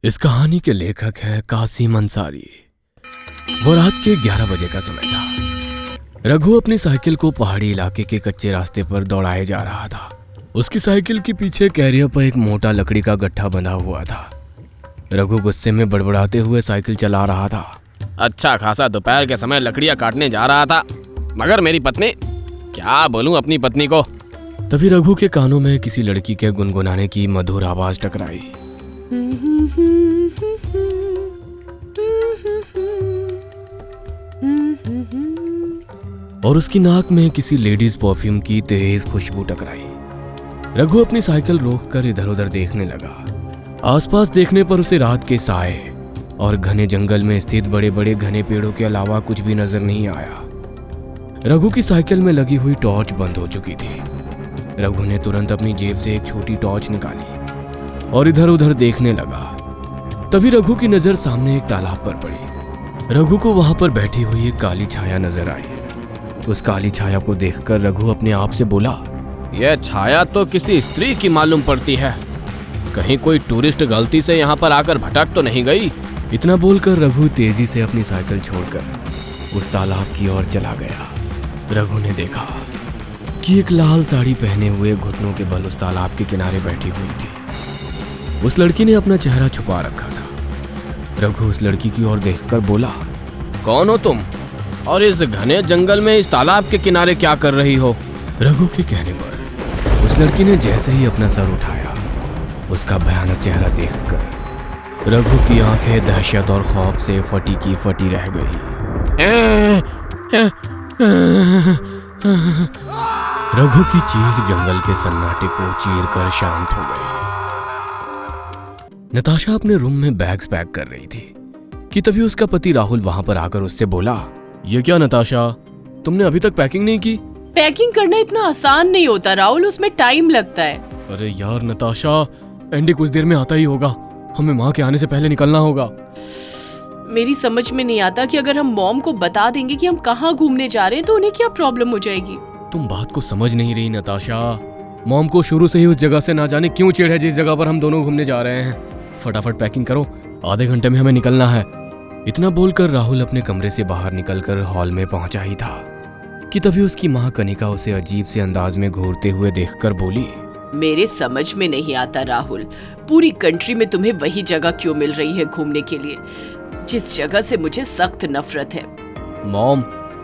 इस कहानी के लेखक हैं कासिम अंसारी। वो रात के 11 बजे का समय था। रघु अपनी साइकिल को पहाड़ी इलाके के कच्चे रास्ते पर दौड़ाए जा रहा था। उसकी साइकिल के पीछे कैरियर पर एक मोटा लकड़ी का गट्ठा बंधा हुआ था। रघु गुस्से में बड़बड़ाते हुए साइकिल चला रहा था। अच्छा खासा दोपहर के समय लकड़ियां काटने जा रहा था, मगर मेरी पत्नी, क्या बोलूं अपनी पत्नी को। तभी रघु के कानों में किसी लड़की के गुनगुनाने की मधुर आवाज टकराई। और उसकी नाक में किसी लेडीज परफ्यूम की तेज खुशबू टकराई। रघु अपनी साइकिल रोककर इधर उधर देखने लगा। आसपास देखने पर उसे रात के साए और घने जंगल में स्थित बड़े बड़े घने पेड़ों के अलावा कुछ भी नजर नहीं आया। रघु की साइकिल में लगी हुई टॉर्च बंद हो चुकी थी। रघु ने तुरंत अपनी जेब से एक छोटी टॉर्च निकाली और इधर उधर देखने लगा। तभी रघु की नजर सामने एक तालाब पर पड़ी। रघु को वहां पर बैठी हुई एक काली छाया नजर आई। उस काली छाया को देखकर रघु अपने आप से बोला, यह छाया तो किसी स्त्री की मालूम पड़ती है। कहीं कोई टूरिस्ट गलती से यहाँ पर आकर भटक तो नहीं गई। इतना बोलकर रघु तेजी से अपनी साइकिल छोड़कर उस तालाब की ओर चला गया। रघु ने देखा कि एक लाल साड़ी पहने हुए घुटनों के बल उस तालाब के किनारे बैठी हुई थी। उस लड़की ने अपना चेहरा छुपा रखा था। रघु उस लड़की की ओर देखकर बोला, कौन हो तुम और इस घने जंगल में इस तालाब के किनारे क्या कर रही हो? रघु के कहने पर उस लड़की ने जैसे ही अपना सर उठाया, उसका भयानक चेहरा देखकर रघु की आंखें दहशत और खौफ से फटी की फटी रह गई। रघु की चीख जंगल के सन्नाटे को चीरकर शांत हो गई। नताशा अपने रूम में बैग्स पैक कर रही थी कि तभी उसका पति राहुल वहां पर आकर उससे बोला, ये क्या नताशा, तुमने अभी तक पैकिंग नहीं की? पैकिंग करना इतना आसान नहीं होता राहुल, उसमें टाइम लगता है। अरे यार नताशा, एंडी कुछ देर में आता ही होगा, हमें माँ के आने से पहले निकलना होगा। मेरी समझ में नहीं आता कि अगर हम मॉम को बता देंगे कि हम कहाँ घूमने जा रहे हैं तो उन्हें क्या प्रॉब्लम हो जाएगी। तुम बात को समझ नहीं रही नताशा। मॉम को शुरू से ही उस जगह से ना जाने क्यों चिढ़ है जिस जगह पर हम दोनों घूमने जा रहे हैं। फटाफट पैकिंग करो, आधे घंटे में हमें निकलना है। इतना बोलकर राहुल अपने कमरे से बाहर निकलकर हॉल में पहुंचा ही था कि तभी उसकी माँ कनिका उसे अजीब से अंदाज में घूरते हुए देखकर बोली, मेरे समझ में नहीं आता राहुल, पूरी कंट्री में तुम्हें वही जगह क्यों मिल रही है घूमने के लिए जिस जगह से मुझे सख्त नफरत है। मॉम,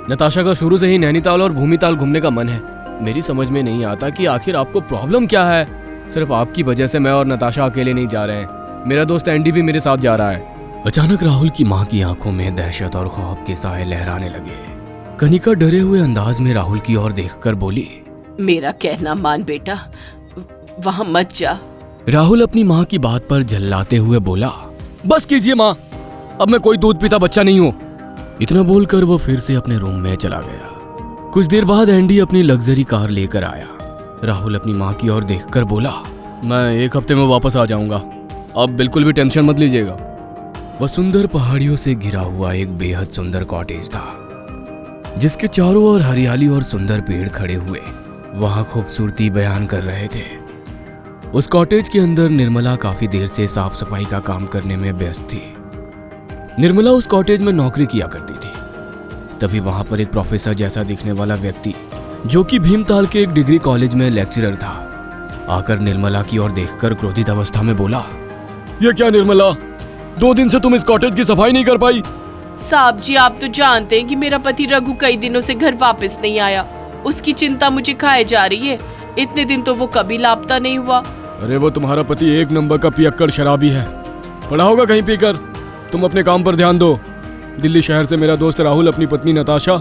नताशा का शुरू से ही नैनीताल और भूमिताल घूमने का मन है। मेरी समझ में नहीं आता कि आखिर आपको प्रॉब्लम क्या है। सिर्फ आपकी वजह से मैं और नताशा अकेले नहीं जा रहे हैं, मेरा दोस्त एंडी भी मेरे साथ जा रहा है। अचानक राहुल की माँ की आंखों में दहशत और खौफ के साए लहराने लगे। कनिका डरे हुए अंदाज में राहुल की ओर देखकर बोली, मेरा कहना मान बेटा, वहाँ मत जा। राहुल अपनी माँ की बात पर झल्लाते हुए बोला, बस कीजिए माँ, अब मैं कोई दूध पीता बच्चा नहीं हूँ। इतना बोलकर वो फिर से अपने रूम में चला गया। कुछ देर बाद एंडी अपनी लग्जरी कार लेकर आया। राहुल अपनी माँ की ओर देखकर बोला, मैं 1 हफ्ते में वापस आ जाऊंगा, अब बिल्कुल भी टेंशन मत लीजिएगा। वह सुंदर पहाड़ियों से घिरा हुआ एक बेहद सुंदर कॉटेज था जिसके चारों ओर हरियाली और सुंदर पेड़ खड़े हुए वहां खूबसूरती बयान कर रहे थे। उस कॉटेज के अंदर निर्मला काफी देर से साफ सफाई का काम करने में व्यस्त थी। निर्मला उस कॉटेज में नौकरी किया करती थी। तभी वहां पर एक प्रोफेसर जैसा दिखने वाला व्यक्ति जो कि भीमताल के एक डिग्री कॉलेज में लेक्चरर था, आकर निर्मला की ओर देखकर क्रोधित अवस्था में बोला, ये क्या निर्मला, 2 दिन से तुम इस कॉटेज की सफाई नहीं कर पाई? साहब जी, आप तो जानते हैं कि मेरा पति रघु कई दिनों से घर वापस नहीं आया। उसकी चिंता मुझे खाए जा रही है। इतने दिन तो वो कभी लापता नहीं हुआ। अरे वो तुम्हारा पति 1 नंबर का पियक्कड़ शराबी है, पड़ा होगा कहीं पीकर। तुम अपने काम पर ध्यान दो। दिल्ली शहर से मेरा दोस्त राहुल अपनी पत्नी नताशा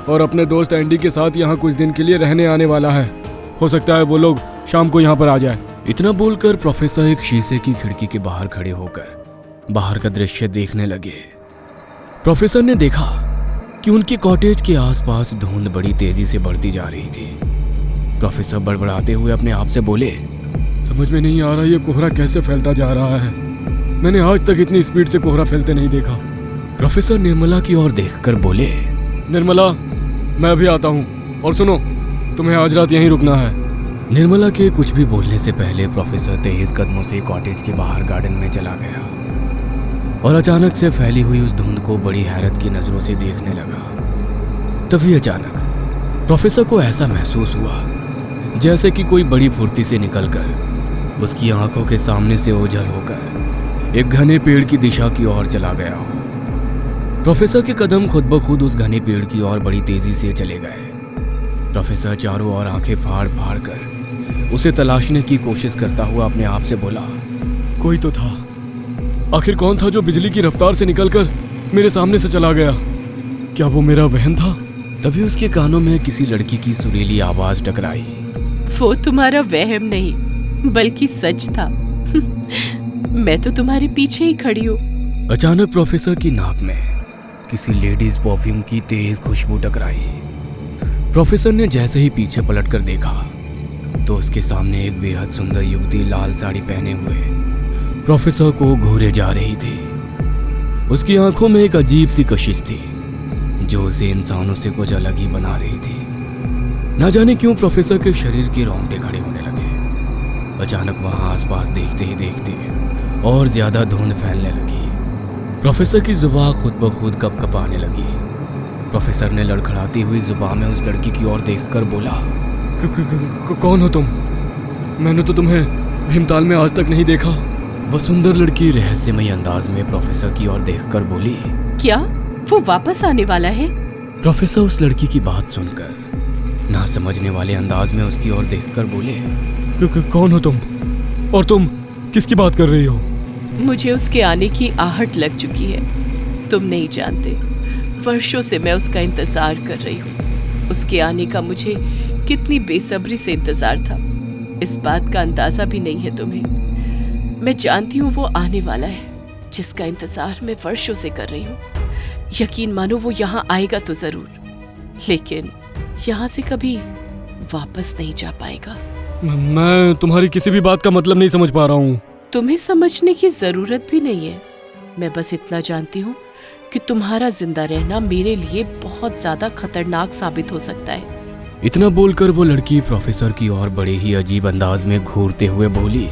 और अपने दोस्त एंडी के साथ यहाँ कुछ दिन के लिए रहने आने वाला है। हो सकता है वो लोग शाम को यहाँ पर आ जाए। इतना बोलकर प्रोफेसर एक शीशे की खिड़की के बाहर खड़े होकर बाहर का दृश्य देखने लगे। प्रोफेसर ने देखा कि उनके कॉटेज के आसपास धुंध बड़ी तेजी से बढ़ती जा रही थी। प्रोफेसर बड़बड़ाते हुए अपने आप से बोले, समझ में नहीं आ रहा ये कोहरा कैसे फैलता जा रहा है। मैंने आज तक इतनी स्पीड से कोहरा फैलते नहीं देखा। प्रोफेसर निर्मला की ओर देखकर बोले, निर्मला, मैं अभी आता हूँ, और सुनो, तुम्हें आज रात यहीं रुकना है। निर्मला के कुछ भी बोलने से पहले प्रोफेसर तेज कदमों से कॉटेज के बाहर गार्डन में चला गया। और अचानक से फैली हुई उस धुंध को बड़ी हैरत की नजरों से देखने लगा। तभी अचानक प्रोफेसर को ऐसा महसूस हुआ जैसे कि कोई बड़ी फुर्ती से निकलकर उसकी आंखों के सामने से ओझल होकर एक घने पेड़ की दिशा की ओर चला गया हो। प्रोफेसर के कदम खुद ब खुद उस घने पेड़ की ओर बड़ी तेजी से चले गए। प्रोफेसर चारों ओर आंखें फाड़ फाड़ कर उसे तलाशने की कोशिश करता हुआ अपने आप से बोला, कोई तो था। आखिर कौन था जो बिजली की रफ्तार से निकलकर मेरे सामने से चला गया? क्या वो मेरा वहम था? तभी उसके कानों में किसी लड़की की सुरीली आवाज टकराई। वो तुम्हारा वहम नहीं बल्कि सच था। मैं तो तुम्हारे पीछे ही खड़ी हूँ। अचानक प्रोफेसर की नाक में किसी लेडीज परफ्यूम की तेज खुशबू टकराई। प्रोफेसर ने जैसे ही पीछे पलटकर देखा तो उसके सामने एक बेहद सुंदर युवती लाल साड़ी पहने हुए प्रोफेसर को घूरे जा रही थी। उसकी आंखों में एक अजीब सी कशिश थी जो उसे इंसानों से कुछ अलग ही बना रही थी। ना जाने क्यों प्रोफेसर के शरीर के रोंगटे खड़े होने लगे। अचानक वहां आसपास देखते ही देखते और ज्यादा धुंध फैलने लगी। प्रोफेसर की जुबान खुद ब खुद कपकपाने लगी। प्रोफेसर ने लड़खड़ाती हुई जुबान में उस लड़की की ओर देखकर बोला, कौन हो तुम? मैंने तो तुम्हें भीमताल में आज तक नहीं देखा। वह सुंदर लड़की रहस्यमय अंदाज में प्रोफेसर की ओर देखकर बोली, क्या वो वापस आने वाला है? प्रोफेसर उस लड़की की बात सुनकर ना समझने वाले अंदाज में उसकी ओर देखकर बोले, कौन हो तुम और तुम किसकी बात कर रही हो? मुझे उसके आने की आहट लग चुकी है। तुम नहीं जानते, वर्षों से मैं उसका इंतजार कर रही हूँ। उसके आने का मुझे कितनी बेसब्री से इंतजार था, इस बात का अंदाजा भी नहीं है तुम्हें। मैं जानती हूँ वो आने वाला है जिसका इंतजार मैं वर्षों से कर रही हूँ। यकीन मानो वो यहाँ आएगा तो जरूर, लेकिन यहाँ से कभी वापस नहीं जा पाएगा। मैं तुम्हारी किसी भी बात का मतलब नहीं समझ पा रहा हूँ। तुम्हें समझने की जरूरत भी नहीं है। मैं बस इतना जानती हूँ कि तुम्हारा जिंदा रहना मेरे लिए बहुत ज्यादा खतरनाक साबित हो सकता है। इतना बोलकर वो लड़की प्रोफेसर की ओर बड़े ही अजीब अंदाज में घूरते हुए बोली,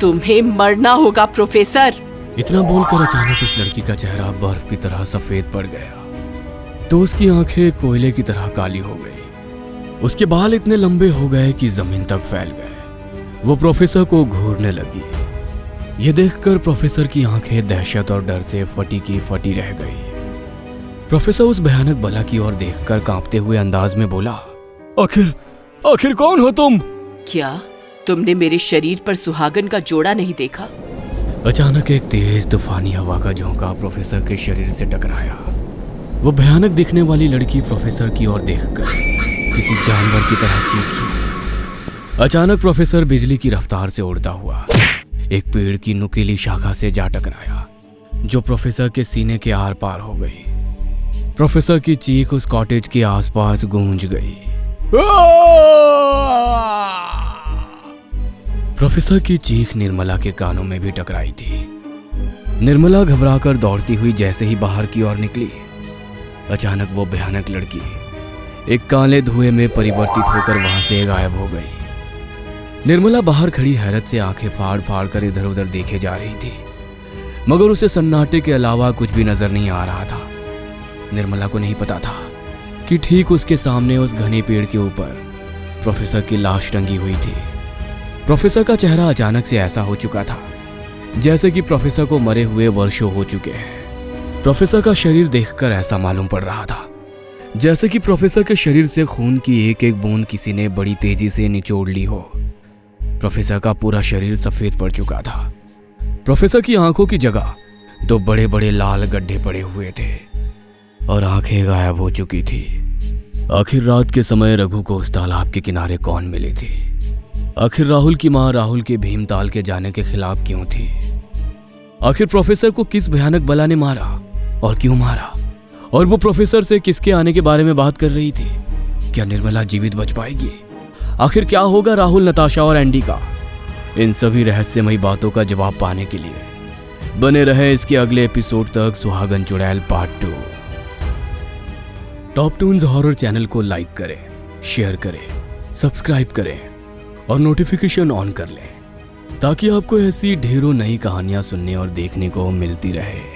तुम्हें मरना होगा प्रोफेसर। इतना बोलकर अचानक उस लड़की का चेहरा बर्फ की तरह सफेद पड़ गया तो उसकी आंखें कोयले की तरह काली हो गई। उसके बाल इतने लंबे हो गए कि जमीन तक फैल गए। वो प्रोफेसर को घूरने लगी। ये देखकर प्रोफेसर की आंखें दहशत और डर से फटी की फटी रह गई। प्रोफेसर उस भयानक बला की ओर देखकर कांपते हुए अंदाज में बोला, आखिर कौन हो तुम? क्या तुमने मेरे शरीर पर सुहागन का जोड़ा नहीं देखा? अचानक एक तेज तूफानी हवा का झोंका प्रोफेसर के शरीर से टकराया। वो भयानक दिखने वाली लड़की प्रोफेसर की ओर देखकर किसी जानवर की तरह चीखी। अचानक प्रोफेसर बिजली की रफ्तार से उड़ता हुआ एक पेड़ की नुकीली शाखा से जा टकराया जो प्रोफेसर के सीने के आर पार हो गई। प्रोफेसर की चीख उस कॉटेज के आसपास गूंज गई। प्रोफेसर की चीख निर्मला के कानों में भी टकराई थी। निर्मला घबराकर दौड़ती हुई जैसे ही बाहर की ओर निकली, अचानक वो भयानक लड़की एक काले धुएं में परिवर्तित होकर वहां से गायब हो गई। निर्मला बाहर खड़ी हैरत से आंखें फाड़ फाड़ कर इधर उधर देखे जा रही थी, मगर उसे सन्नाटे के अलावा कुछ भी नजर नहीं आ रहा था। निर्मला को नहीं पता था कि ठीक उसके सामने उस घने पेड़ के ऊपर प्रोफेसर की लाश टंगी हुई थी। प्रोफेसर का चेहरा अचानक से ऐसा हो चुका था जैसे कि प्रोफेसर को मरे हुए वर्षों हो चुके हैं। प्रोफेसर का शरीर देखकर ऐसा मालूम पड़ रहा था जैसे कि प्रोफेसर के शरीर से खून की एक एक बूंद किसी ने बड़ी तेजी से निचोड़ ली हो। प्रोफेसर का पूरा शरीर सफेद पड़ चुका था। प्रोफेसर की आंखों की जगह दो बड़े बड़े लाल गड्ढे पड़े हुए थे और आंखें गायब हो चुकी थी। आखिर रात के समय रघु को उस तालाब के किनारे कौन मिली थी? आखिर राहुल की मां राहुल के भीमताल के जाने के खिलाफ क्यों थी? आखिर प्रोफेसर को किस भयानक बला ने मारा और क्यों मारा? और वो प्रोफेसर से किसके आने के बारे में बात कर रही थी? क्या निर्मला जीवित बच पाएगी? आखिर क्या होगा राहुल, नताशा और एंडी का? इन सभी रहस्यमयी बातों का जवाब पाने के लिए बने रहे इसके अगले एपिसोड तक सुहागन चुड़ैल part 2। Top Toons horror channel को लाइक करें, शेयर करें, सब्सक्राइब करें और नोटिफिकेशन ऑन कर लें ताकि आपको ऐसी ढेरों नई कहानियां सुनने और देखने को मिलती रहे।